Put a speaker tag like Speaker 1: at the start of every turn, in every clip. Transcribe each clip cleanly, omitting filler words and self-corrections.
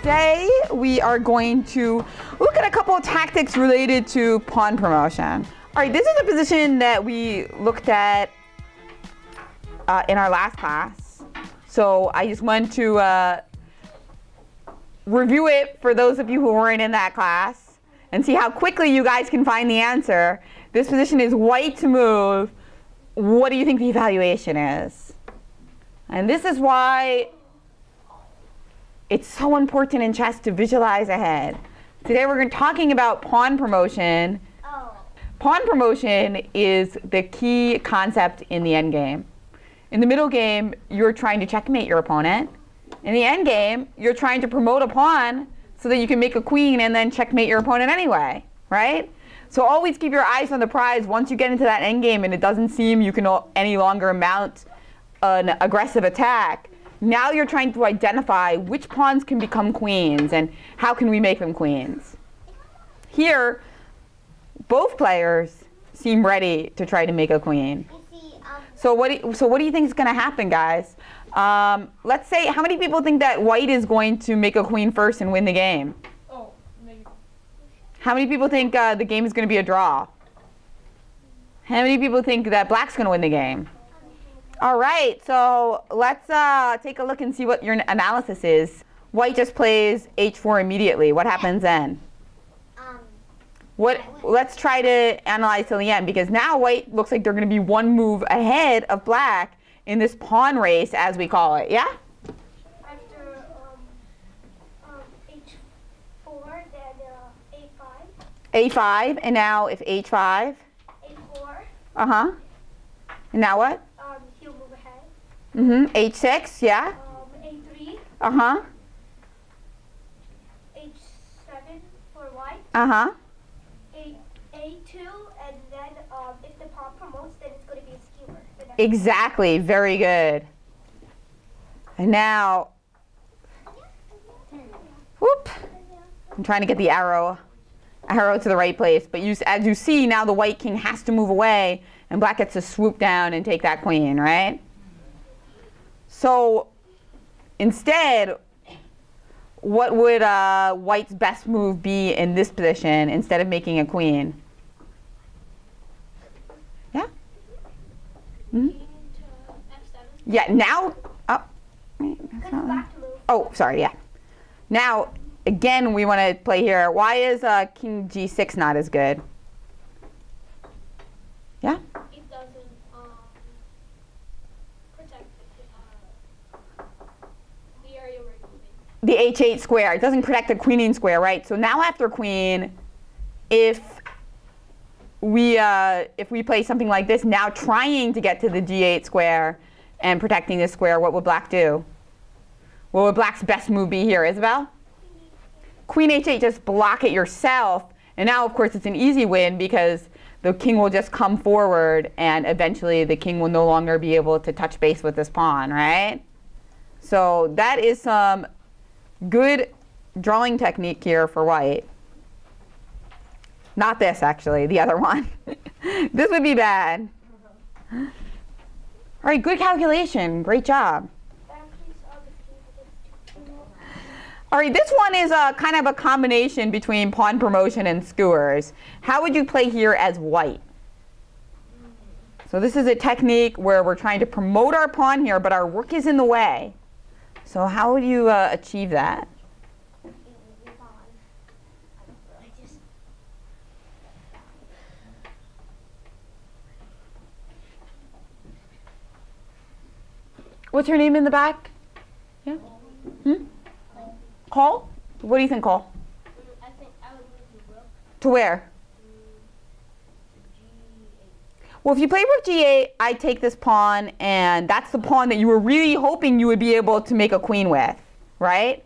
Speaker 1: Today we are going to look at a couple of tactics related to pawn promotion. All right, this is a position that we looked at in our last class. So I just want to review it for those of you who weren't in that class and see how quickly you guys can find the answer. This position is white to move. What do you think the evaluation is? And this is why it's so important in chess to visualize ahead. Today we're talking about pawn promotion. Pawn promotion is the key concept in the endgame. In the middle game, you're trying to checkmate your opponent. In the endgame, you're trying to promote a pawn so that you can make a queen and then checkmate your opponent anyway, right? So always keep your eyes on the prize. Once you get into that endgame and it doesn't seem you can any longer mount an aggressive attack, now you're trying to identify which pawns can become queens and how can we make them queens. Here, both players seem ready to try to make a queen. So what do you think is going to happen, guys? Let's say, how many people think that white is going to make a queen first and win the game?
Speaker 2: Oh, maybe.
Speaker 1: How many people think the game is going to be a draw? How many people think that black's going to win the game? All right, so let's take a look and see what your analysis is. White just plays h4 immediately. What happens then? Let's try to analyze till the end, because now white looks like they're going to be one move ahead of black in this pawn race, as we call it. Yeah?
Speaker 2: After h4, then a5.
Speaker 1: a5, and now if h5?
Speaker 2: a4.
Speaker 1: Uh-huh. And now what?
Speaker 2: He'll move ahead.
Speaker 1: h6, yeah?
Speaker 2: a3.
Speaker 1: Uh-huh.
Speaker 2: h7 for white.
Speaker 1: Uh-huh.
Speaker 2: a2, and then if the pawn promotes, then it's going to be a skewer.
Speaker 1: Exactly, very good. And now, whoop, I'm trying to get the arrow to the right place. But as you see, now the white king has to move away, and black gets to swoop down and take that queen, right? So instead, what would white's best move be in this position instead of making a queen? Yeah? Mm-hmm. Yeah, now, oh, sorry, yeah. Now, again, we want to play here. Why is king g6 not as good? Yeah?
Speaker 2: It doesn't protect the area we're moving.
Speaker 1: The h8 square. It doesn't protect the queening square, right? So now after queen, if we play something like this, now trying to get to the g8 square and protecting this square, what would black do? What would black's best move be here, Isabel? Queen h8, just block it yourself. And now, of course, it's an easy win because the king will just come forward and eventually the king will no longer be able to touch base with this pawn, right? So that is some good drawing technique here for white. Not this, actually, the other one. This would be bad. All right, good calculation. Great job. All right, this one is kind of a combination between pawn promotion and skewers. How would you play here as white? So this is a technique where we're trying to promote our pawn here, but our rook is in the way. So how would you achieve that? What's your name in the back? Yeah? Cole? What do you think, Cole?
Speaker 2: I think I would move the rook
Speaker 1: To where?
Speaker 2: to g8.
Speaker 1: Well, if you play rook g8, I take this pawn, and that's the pawn that you were really hoping you would be able to make a queen with, right?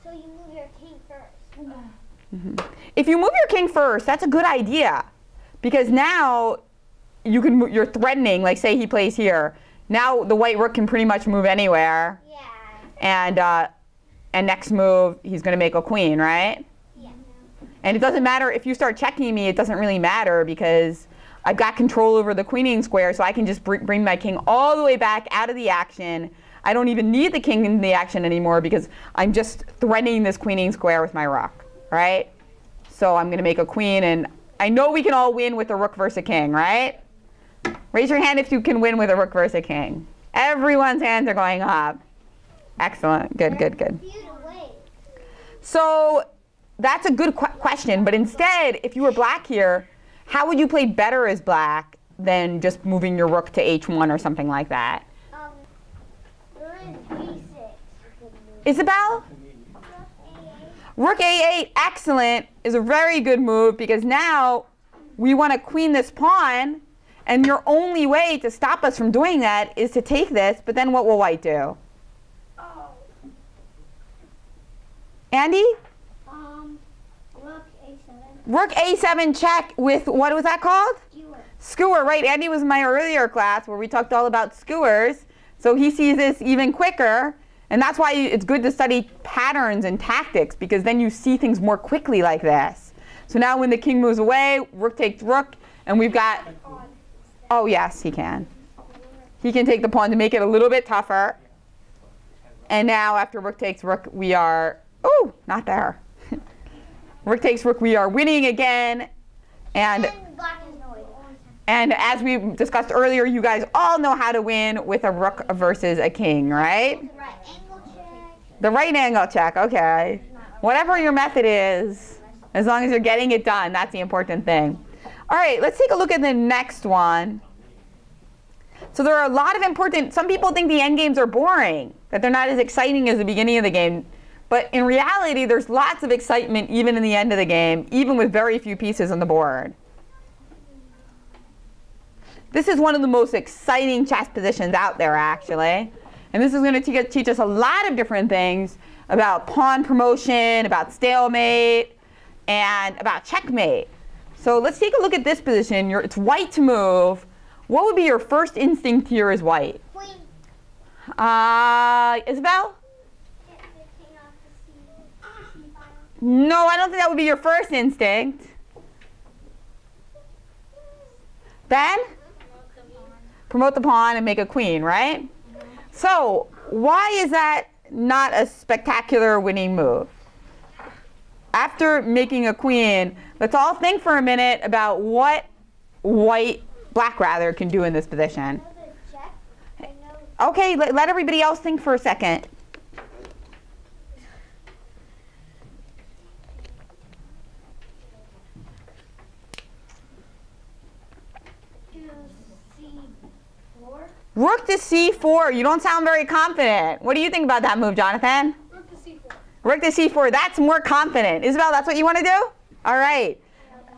Speaker 2: So you move your king first.
Speaker 1: If you move your king first, that's a good idea, because now you can you're threatening. Like, say he plays here. Now the white rook can pretty much move anywhere.
Speaker 2: Yeah.
Speaker 1: And next move, he's going to make a queen, right?
Speaker 2: Yeah.
Speaker 1: And it doesn't matter if you start checking me, it doesn't really matter because I've got control over the queening square, so I can just bring my king all the way back out of the action. I don't even need the king in the action anymore because I'm just threatening this queening square with my rook, right? So I'm going to make a queen, and I know we can all win with a rook versus a king, right? Raise your hand if you can win with a rook versus a king. Everyone's hands are going up. Excellent. Good, good, good. So that's a good question, but instead, if you were black here, how would you play better as black than just moving your rook to h1 or something like that?
Speaker 2: There is b6.
Speaker 1: Isabel? Rook a8, excellent, is a very good move because now we want to queen this pawn, and your only way to stop us from doing that is to take this, but then what will white do?
Speaker 2: Oh.
Speaker 1: Andy?
Speaker 2: Rook a7.
Speaker 1: Rook a7 check with, what was that called?
Speaker 2: Skewer.
Speaker 1: Skewer, right. Andy was in my earlier class where we talked all about skewers. So he sees this even quicker. And that's why it's good to study patterns and tactics, because then you see things more quickly like this. So now when the king moves away, rook takes rook, and we've got, oh yes, he can. He can take the pawn to make it a little bit tougher. And now after rook takes rook, we are, oh, not there. Rook takes rook, we are winning again. And
Speaker 2: Black is annoyed.
Speaker 1: And as we discussed earlier, you guys all know how to win with a rook versus a king, right?
Speaker 2: Right angle check.
Speaker 1: The right angle check, okay. Whatever your method is, as long as you're getting it done, that's the important thing. All right, let's take a look at the next one. So there are a lot of important, some people think the endgames are boring, that they're not as exciting as the beginning of the game. But in reality, there's lots of excitement even in the end of the game, even with very few pieces on the board. This is one of the most exciting chess positions out there, actually. And this is going to teach us a lot of different things about pawn promotion, about stalemate, and about checkmate. So let's take a look at this position. It's white to move. What would be your first instinct here as white?
Speaker 2: Queen.
Speaker 1: Isabel? No, I don't think that would be your first instinct. Ben? Promote the pawn and make a queen, right? So why is that not a spectacular winning move? After making a queen, let's all think for a minute about what black rather, can do in this position. Okay, let everybody else think for a second. Rook to c4. You don't sound very confident. What do you think about that move, Jonathan?
Speaker 2: Rook to c4.
Speaker 1: Rook to c4. That's more confident. Isabel, that's what you want to do? All right.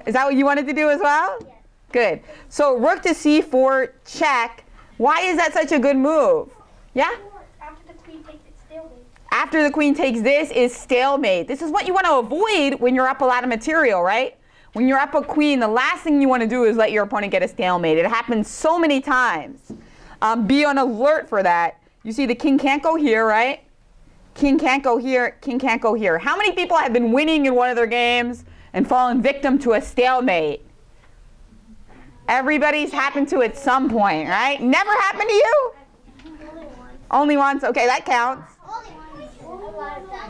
Speaker 1: Is that what you wanted to do as well?
Speaker 2: Yes.
Speaker 1: Good. So rook to c4 check. Why is that such a good move? Yeah?
Speaker 2: After the queen takes it, stalemate.
Speaker 1: After the queen takes this is stalemate. This is what you want to avoid when you're up a lot of material, right? When you're up a queen, the last thing you want to do is let your opponent get a stalemate. It happens so many times. Be on alert for that. You see the king can't go here, right? King can't go here, king can't go here. How many people have been winning in one of their games and fallen victim to a stalemate? Everybody's happened to at some point, right? Never happened to you? Only once. Okay, that counts.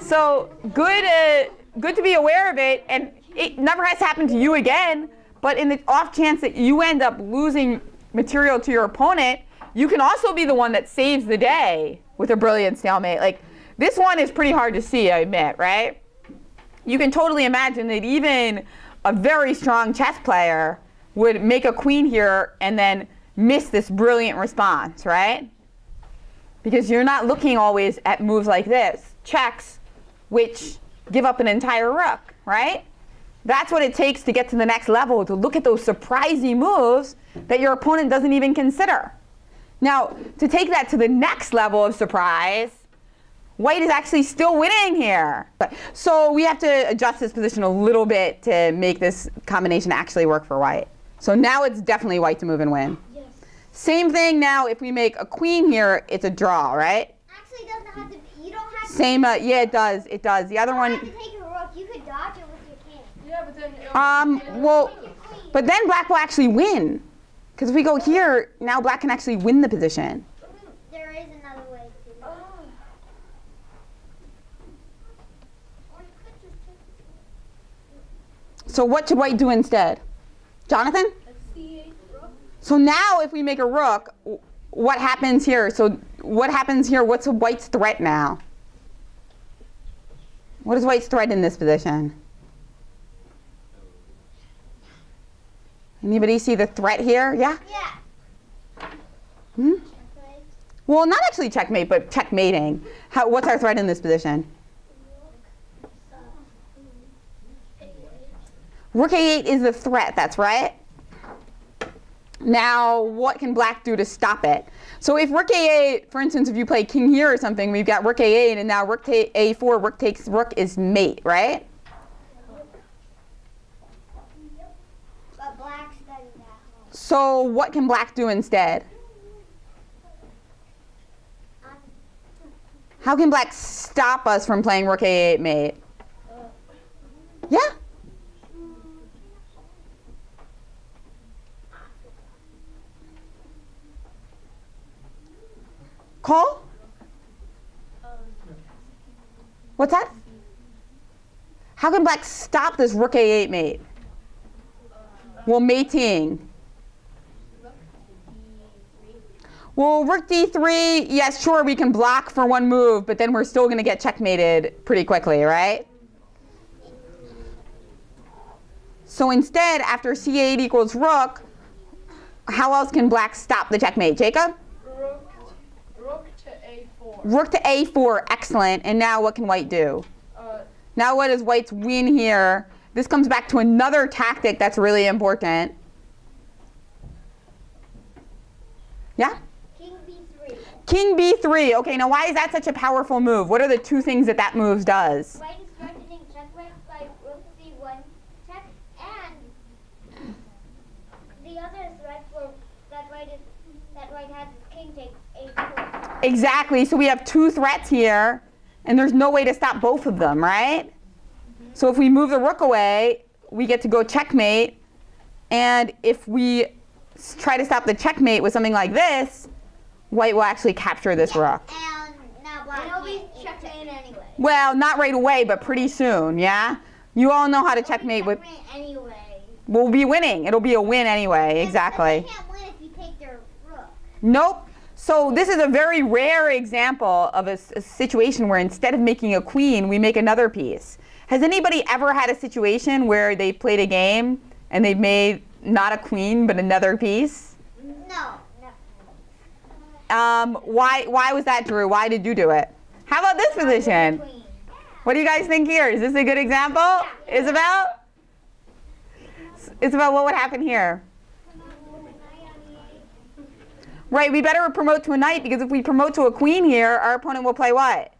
Speaker 1: So good to be aware of it, and it never has happened to you again, but in the off chance that you end up losing material to your opponent, you can also be the one that saves the day with a brilliant stalemate. Like, this one is pretty hard to see, I admit, right? You can totally imagine that even a very strong chess player would make a queen here and then miss this brilliant response, right? Because you're not looking always at moves like this, checks, which give up an entire rook, right? That's what it takes to get to the next level, to look at those surprising moves that your opponent doesn't even consider. Now, to take that to the next level of surprise, white is actually still winning here. So we have to adjust this position a little bit to make this combination actually work for white. So now it's definitely white to move and win.
Speaker 2: Yes.
Speaker 1: Same thing now, if we make a queen here, it's a draw, right?
Speaker 2: Actually, it doesn't have to. You don't have to.
Speaker 1: Same, yeah, it does. It does. The other one.
Speaker 2: You don't have to take a rook. You could dodge it with your king.
Speaker 3: Yeah, but then.
Speaker 1: Well, but then black will actually win. Because if we go here, now black can actually win the position.
Speaker 2: There is another way to do it.
Speaker 1: So what should white do instead? Jonathan? So now if we make a rook, what happens here? So what happens here? What's white's threat now? What is white's threat in this position? Anybody see the threat here? Yeah?
Speaker 2: Yeah.
Speaker 1: Hmm? Well, not actually checkmate, but checkmating. What's our threat in this position? Rook A8 is the threat, that's right. Now, what can black do to stop it? So if rook A8, for instance, if you play king here or something, we've got rook A8, and now rook A4, rook takes rook is mate, right?
Speaker 2: But black's done that.
Speaker 1: So what can black do instead? How can black stop us from playing rook A8 mate? Yeah? Cole? What's that? How can black stop this rook A8 mate? Well, mating. Well, rook D3, yes, sure, we can block for one move, but then we're still going to get checkmated pretty quickly, right? So instead, after C8 equals rook, how else can black stop the checkmate? Jacob?
Speaker 3: Rook to A4.
Speaker 1: Rook to A4, excellent. And now what can white do? Now what is white's win here? This comes back to another tactic that's really important. Yeah?
Speaker 2: King B3.
Speaker 1: King B3. Okay, now why is that such a powerful move? What are the two things that that move does?
Speaker 2: White is threatening checkmate by rook C1 check, and the other threat that white has is king takes A4.
Speaker 1: Exactly. So we have two threats here, and there's no way to stop both of them, right? So if we move the rook away, we get to go checkmate. And if we try to stop the checkmate with something like this, white will actually capture this rook.
Speaker 2: And now black will be checkmate anyway.
Speaker 1: Well, not right away, but pretty soon, yeah? You all know how to checkmate with...
Speaker 2: Anyway.
Speaker 1: We'll be winning. It'll be a win anyway, exactly.
Speaker 2: You can't win if you take their rook.
Speaker 1: Nope. So this is a very rare example of a situation where instead of making a queen, we make another piece. Has anybody ever had a situation where they played a game and they made not a queen but another piece?
Speaker 2: No.
Speaker 1: Why was that, Drew? Why did you do it? How about this position?
Speaker 2: Queen.
Speaker 1: What do you guys think here? Is this a good example? Isabel? Isabel, what would happen here? Right, we better promote to a knight, because if we promote to a queen here, our opponent will play what?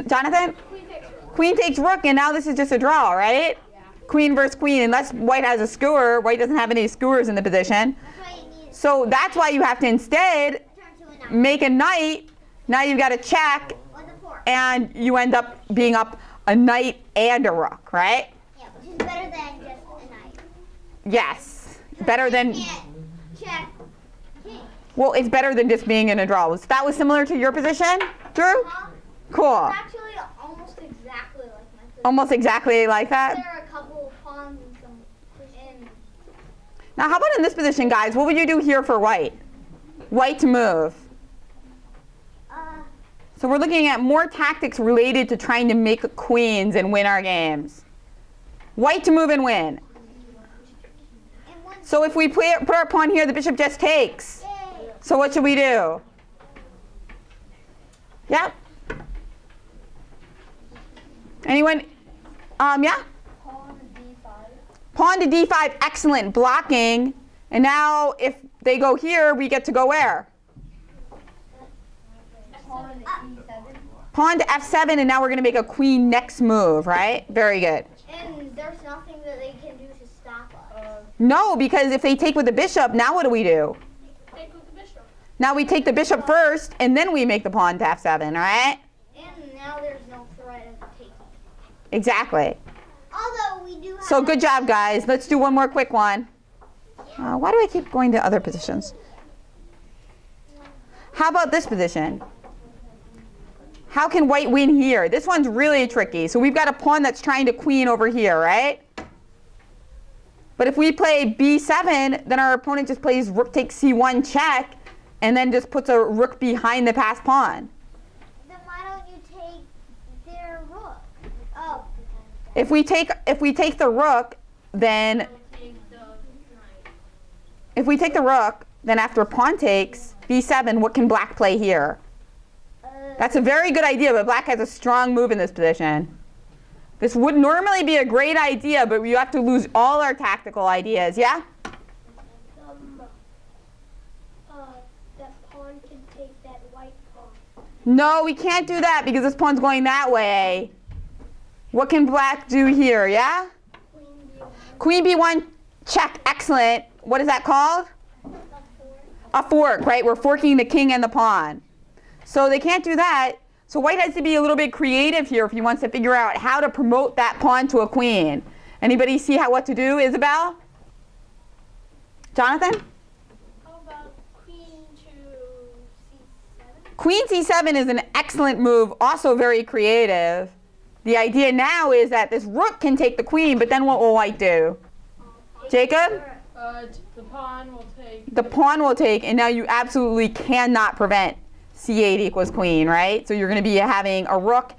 Speaker 1: Jonathan? Queen takes rook, and now this is just a draw, right? Yeah. Queen versus queen, unless white has a skewer. White doesn't have any skewers in the position. So that's why you have to instead make a knight. Now you've got a check, and you end up being up a knight and a rook, right?
Speaker 2: Yeah, which is better than just a knight.
Speaker 1: Yes, better than...
Speaker 2: Check.
Speaker 1: Well, it's better than just being in a draw. So that was similar to your position, Drew? Cool.
Speaker 2: It's actually almost exactly like my position.
Speaker 1: Almost exactly like that?
Speaker 2: There are a couple of pawns and some in.
Speaker 1: Now, how about in this position, guys? What would you do here for white? White to move. So we're looking at more tactics related to trying to make queens and win our games. White to move and win. So if we put our pawn here, the bishop just takes. So what should we do? Yeah? Anyone? Yeah?
Speaker 2: Pawn to D5.
Speaker 1: Pawn to D5, excellent, blocking. And now if they go here, we get to go where?
Speaker 2: Pawn to E7.
Speaker 1: Pawn to F7, and now we're going to make a queen next move, right? Very good.
Speaker 2: And there's nothing that they can do to stop us.
Speaker 1: No, because if they take with the bishop, now what do we do?
Speaker 3: Take with the bishop.
Speaker 1: Now we take the bishop first, and then we make the pawn to F7, right?
Speaker 2: And now there's no threat of taking.
Speaker 1: Exactly.
Speaker 2: Although we do have.
Speaker 1: So good job, guys. Let's do one more quick one. Why do I keep going to other positions? How about this position? How can white win here? This one's really tricky. So we've got a pawn that's trying to queen over here, right? But if we play b7, then our opponent just plays rook takes c1 check, and then just puts a rook behind the passed pawn.
Speaker 2: Then why don't you take their rook? Oh.
Speaker 1: If we take the rook, then after pawn takes b7, what can black play here? That's a very good idea, but black has a strong move in this position. This would normally be a great idea, but we have to lose all our tactical ideas, yeah?
Speaker 2: That pawn can take that white pawn.
Speaker 1: No, we can't do that because this pawn's going that way. What can black do here, yeah? Queen b1 check, excellent. What is that called? A fork, right? We're forking the king and the pawn. So they can't do that. So white has to be a little bit creative here if he wants to figure out how to promote that pawn to a queen. Anybody see what to do, Isabel? Jonathan?
Speaker 3: How about queen to c7?
Speaker 1: Queen c7 is an excellent move, also very creative. The idea now is that this rook can take the queen, but then what will white do? Jacob?
Speaker 3: The pawn will take.
Speaker 1: The pawn will take, and now you absolutely cannot prevent c8 equals queen, right? So you're going to be having a rook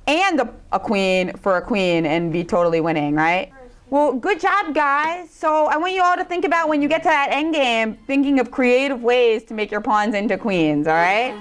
Speaker 1: and a queen for a queen and be totally winning, right? Well, good job, guys. So I want you all to think about when you get to that endgame, thinking of creative ways to make your pawns into queens, all right?